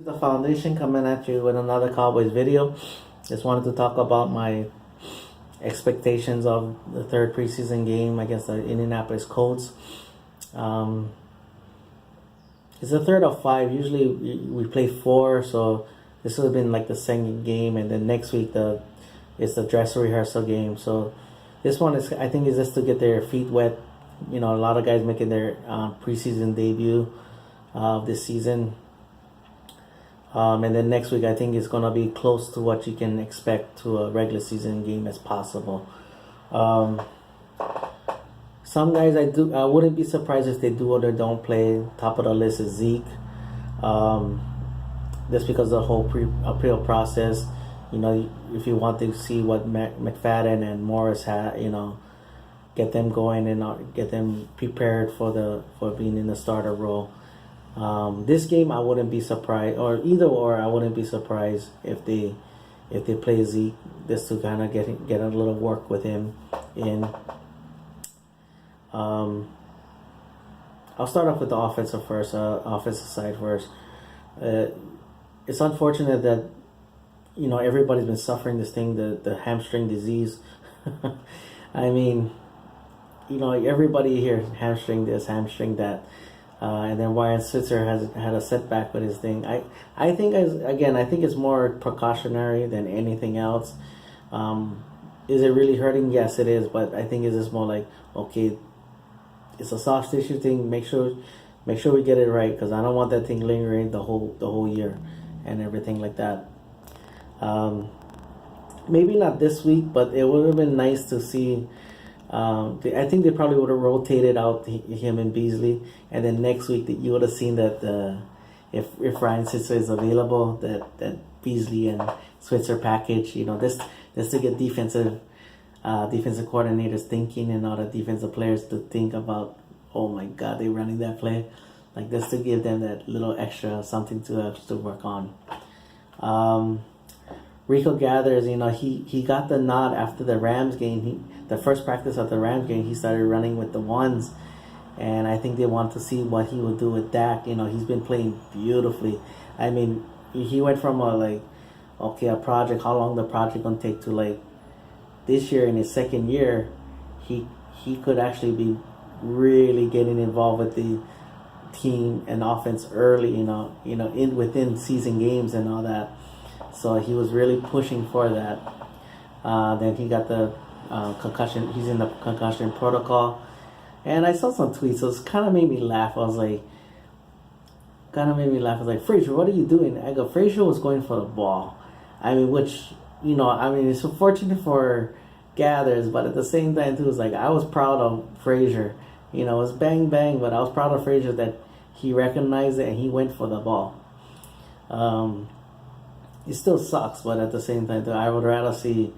The Foundation coming at you with another Cowboys video. Just wanted to talk about my expectations of the third preseason game against the Indianapolis Colts. It's the third of five. Usually we play four, so this would have been like the second game, and then next week it's the dress rehearsal game. So this one I think is just to get their feet wet. You know, a lot of guys making their preseason debut this season. And then next week, I think it's going to be close to what you can expect to a regular season game as possible. Some guys I wouldn't be surprised if they do or they don't play. Top of the list is Zeke. Just because of the whole appeal process. You know, if you want to see what McFadden and Morris had, you know, get them going and get them prepared for being in the starter role. This game I wouldn't be surprised, or I wouldn't be surprised if they play Zeke just to kind of get a little work with him in. I'll start off with the offensive side first. It's unfortunate that everybody's been suffering this thing, the hamstring disease. I mean, everybody here hamstring this, hamstring that. And then Ryan Switzer has had a setback with his thing. I think it's more precautionary than anything else. Is it really hurting? Yes, it is. But I think it's just more like, okay, it's a soft tissue thing. Make sure we get it right, because I don't want that thing lingering the whole year and everything like that. Maybe not this week, but it would have been nice to see. I think they probably would have rotated out him and Beasley, and then next week that you would have seen that if Ryan Switzer is available, that Beasley and Switzer package, this to get defensive coordinators thinking, and all the defensive players to think about, oh my God, they're running that play, like this, to give them that little extra something to work on. Rico Gathers, he got the nod after the Rams game. The first practice of the Rams game, he started running with the ones, and I think they want to see what he would do with Dak. He's been playing beautifully. I mean, he went from a project, how long the project gonna take, to this year, in his second year, he could actually be really getting involved with the team and offense early, within season games and all that. So he was really pushing for that. Then he got the concussion. He's in the concussion protocol. And I saw some tweets, so it kind of made me laugh. I was like, Frazier, what are you doing? I go, Frazier was going for the ball. I mean, it's unfortunate for Gathers, but at the same time, too, it's like, I was proud of Frazier. It was bang, bang, but I was proud of Frazier that he recognized it and he went for the ball. It still sucks, but at the same time, I would rather see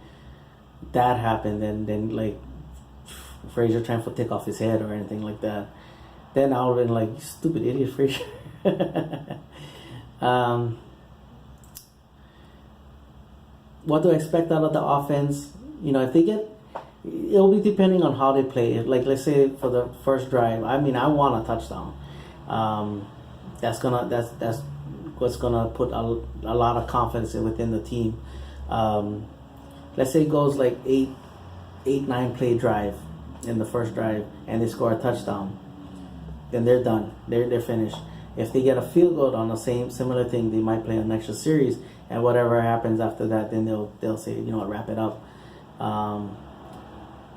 that happen than Frazier trying to take off his head or anything like that. Then I would have been like, you stupid idiot, Frazier. What do I expect out of the offense? If they get, it'll be depending on how they play. Like, let's say for the first drive, I mean, I want a touchdown. That's what's gonna put a lot of confidence within the team. Let's say it goes like 8-9 play drive in the first drive, and they score a touchdown, then they're done. They're finished. If they get a field goal on the similar thing, they might play an extra series, and whatever happens after that, then they'll say, wrap it up.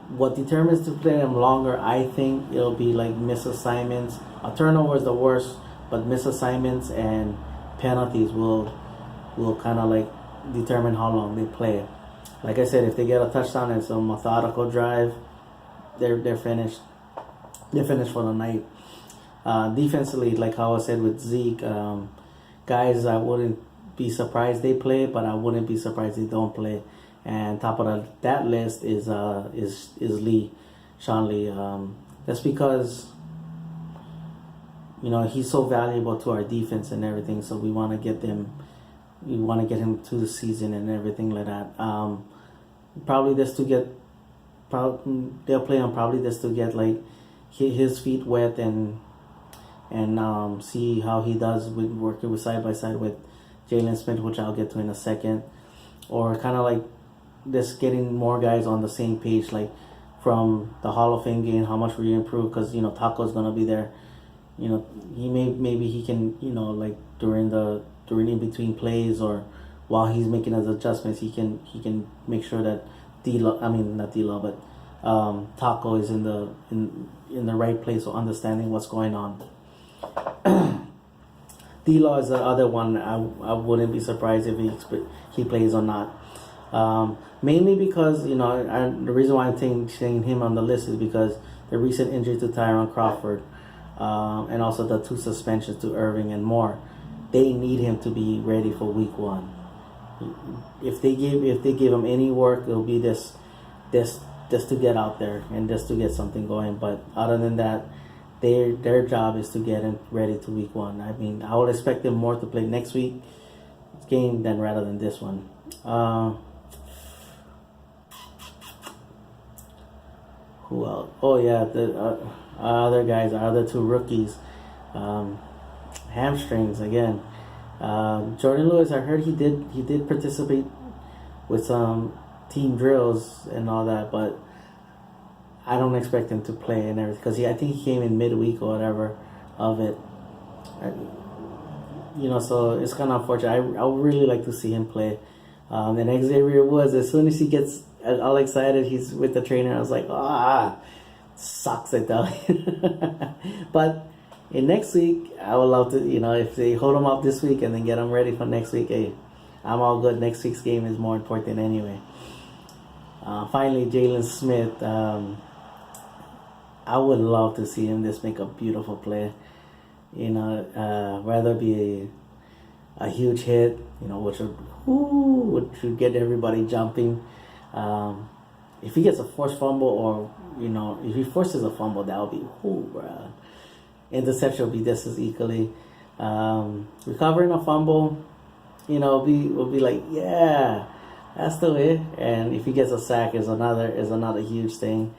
What determines to play them longer, I think it'll be like misassignments. A turnover is the worst, but misassignments and penalties will kind of determine how long they play. Like I said, if they get a touchdown and some methodical drive, they're finished. They're finished for the night. Defensively, like how I said with Zeke, guys, I wouldn't be surprised they play, but I wouldn't be surprised they don't play. And top of that list is Lee, Sean Lee. That's because he's so valuable to our defense and everything. So we want to get him to the season and everything like that. Probably just to get, they'll play him probably just to get his feet wet and see how he does with working with side by side with Jalen Smith, which I'll get to in a second, or kind of like just getting more guys on the same page, like from the Hall of Fame game, how much we improve, because Taco's gonna be there. Maybe he can like during in between plays, or while he's making his adjustments, he can make sure that not D-Law, but Taco is in the right place, or understanding what's going on. D-Law is the other one. I wouldn't be surprised if he plays or not. Mainly because the reason why I'm saying him on the list is because the recent injury to Tyron Crawford, and also the 2 suspensions to Irving and Moore. They need him to be ready for Week 1. If they give him any work, it'll be this just to get out there and just to get something going. But other than that, their job is to get him ready to Week 1. I mean, I would expect them more to play next week's game than rather than this one. Who else? Oh yeah, the other guys, our other 2 rookies, hamstrings again. Jordan Lewis, I heard he did participate with some team drills and all that, but I don't expect him to play and everything, because I think he came in midweek or whatever of it. So it's kind of unfortunate. I would really like to see him play. And Xavier Woods, as soon as he gets all excited, he's with the trainer. I was like, sucks it though. But in next week, I would love to, if they hold him up this week and then get him ready for next week, hey, I'm all good. Next week's game is more important anyway. Finally, Jalen Smith. I would love to see him just make a beautiful play. Rather be a huge hit, which would get everybody jumping. If he gets a forced fumble, or if he forces a fumble, that would be bruh. Interception will be just as equally. Recovering a fumble, will be like, yeah, that's the way. And if he gets a sack, is another huge thing.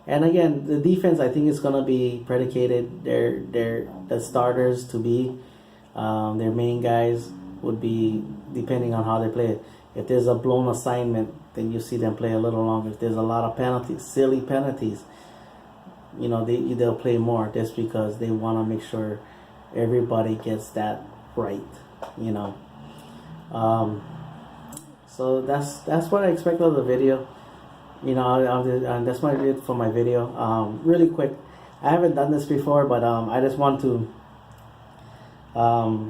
And again, the defense, I think, is gonna be predicated. The starters to be their main guys would be depending on how they play. If there's a blown assignment, then you see them play a little longer. If there's a lot of penalties, silly penalties, they'll play more, just because they want to make sure everybody gets that right. So that's what I expect of the video. That's what I did for my video. Really quick, I haven't done this before, but I just want to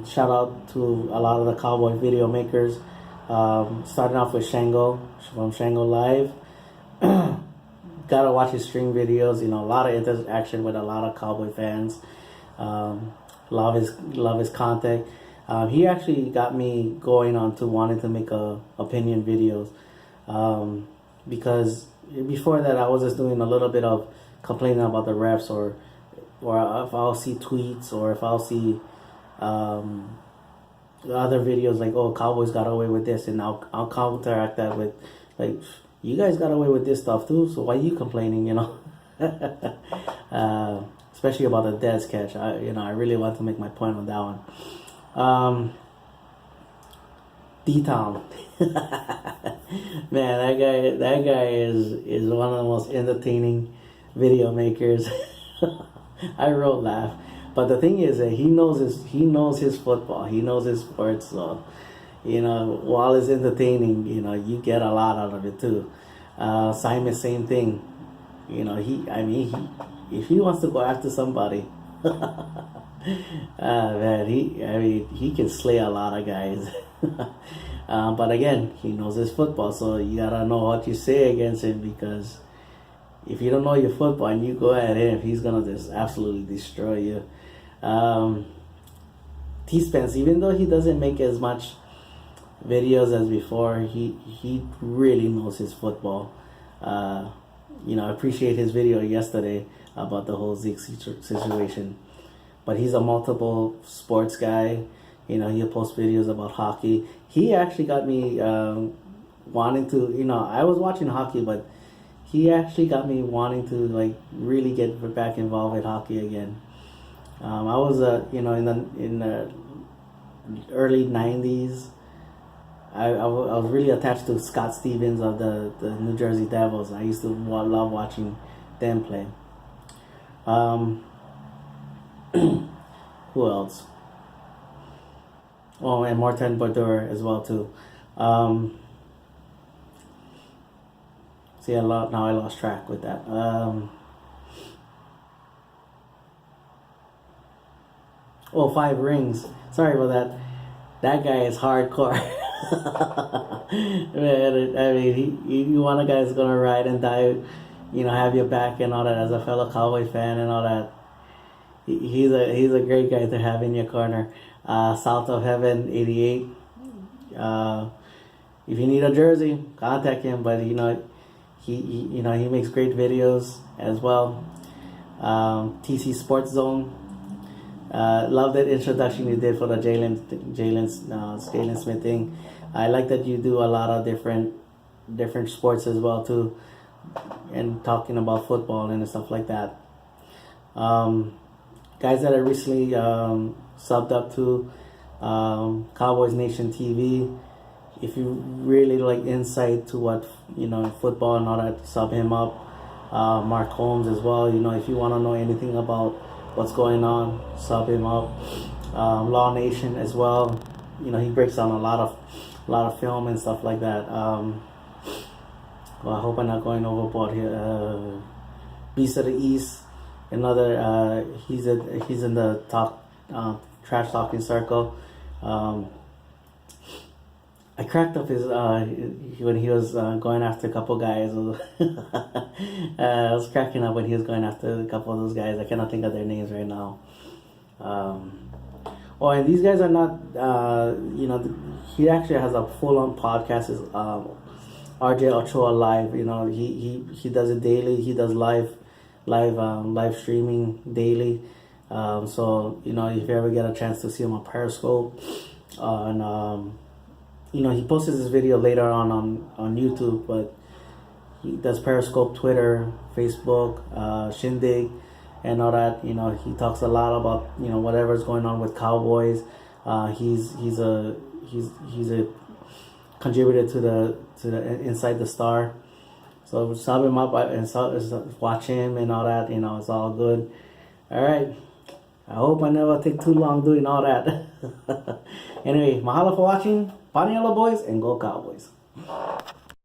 shout out to a lot of the Cowboy video makers. Starting off with Shango from Shango Live. Gotta watch his stream videos. A lot of interaction with a lot of Cowboy fans. Love his content. He actually got me going on to wanting to make opinion videos. Because before that, I was just doing a little bit of complaining about the refs, or if I'll see tweets, or if I'll see other videos like, oh, Cowboys got away with this, and I'll counteract that with like, you guys got away with this stuff too, so why are you complaining? Especially about the Dez catch. I really want to make my point on that one. D-Town. Man, that guy is one of the most entertaining video makers. I wrote laugh. But the thing is that he knows his football. He knows his sports. So, while it's entertaining, you get a lot out of it too. Simon, same thing. If he wants to go after somebody, man, he can slay a lot of guys. But again, he knows his football, so you gotta know what you say against him, because if you don't know your football and you go at him, he's gonna just absolutely destroy you. T-Spence, even though he doesn't make as much videos as before, he really knows his football. I appreciate his video yesterday about the whole Zeke situation. But he's a multiple sports guy. He'll post videos about hockey. He actually got me wanting to, I was watching hockey, but he actually got me wanting to really get back involved with hockey again. I was, in the early 90s. I was really attached to Scott Stevens of the New Jersey Devils. I used to love watching them play. Who else? Oh, and Martin Brodeur as well too. See, now I lost track with that. Oh, 5 Rings. Sorry about that. That guy is hardcore. Man, I mean, you want a guy that's gonna ride and die, have your back and all that. As a fellow Cowboy fan and all that, he's a great guy to have in your corner. South of Heaven 88. If you need a jersey, contact him. But he makes great videos as well. TC Sports Zone. Love that introduction you did for the Jalen Smith thing. I like that you do a lot of different sports as well too, and talking about football and stuff like that. Guys that I recently subbed up to Cowboys Nation TV. If you really like insight to what football and all that, sub him up. Mark Holmes as well. If you want to know anything about what's going on, sub him up. Law Nation as well. He breaks down a lot of film and stuff like that. Well, I hope I'm not going overboard here. Beast of the East, another. He's in the trash talking circle. I cracked up his when he was going after a couple guys. I was cracking up when he was going after a couple of those guys. I cannot think of their names right now. And these guys are not. He actually has a full-on podcast. Is RJ Ochoa Live. He does it daily. He does live streaming daily. So if you ever get a chance to see him on Periscope, he posted this video later on YouTube, but he does Periscope, Twitter, Facebook, Shindig, and all that. He talks a lot about whatever's going on with Cowboys. He's a contributor to the Inside the Star. So sub him up and watch him and all that. It's all good. All right. I hope I never take too long doing all that. Anyway, mahalo for watching. Paniella boys and go Cowboys.